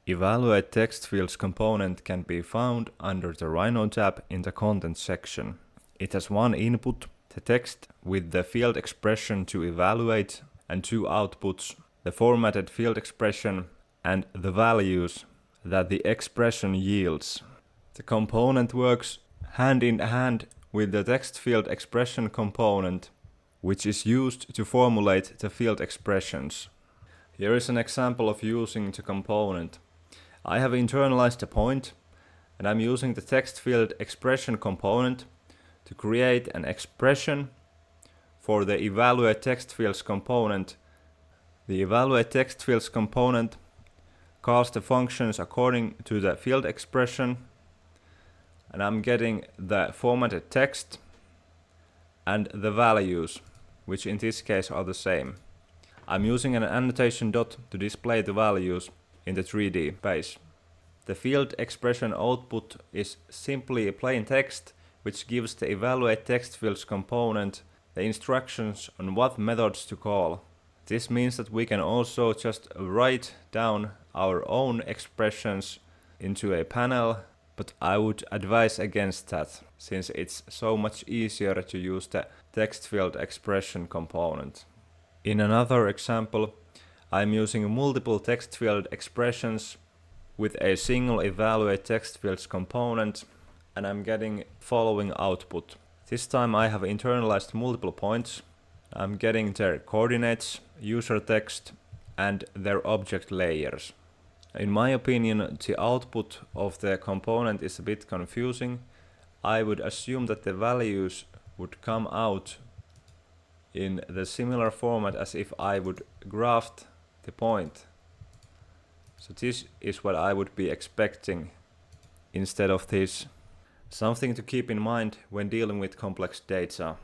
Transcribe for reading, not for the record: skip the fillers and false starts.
Evaluate text fields component can be found under the Rhino tab in the content section. It has one input, the text with the field expression to evaluate, and two outputs, the formatted field expression and the values that the expression yields. The component works hand in hand with the text field expression component, which is used to formulate the field expressions. Here is an example of using the component. I have internalized a point, and I'm using the text field expression component to create an expression for the evaluate text fields component. The evaluate text fields component calls the functions according to the field expression, and I'm getting the formatted text and the values, which in this case are the same. I'm using an annotation dot to display the values in the 3D base. The field expression output is simply a plain text, which gives the evaluate text fields component the instructions on what methods to call. This means that we can also just write down our own expressions into a panel, but I would advise against that, since it's so much easier to use the text field expression component. In another example, I'm using multiple text field expressions with a single evaluate text fields component, and I'm getting following output. This time I have internalized multiple points. I'm getting their coordinates, user text, and their object layers. In my opinion, the output of the component is a bit confusing. I would assume that the values would come out in the similar format as if I would graph the point. So this is what I would be expecting instead of this. Something to keep in mind when dealing with complex data.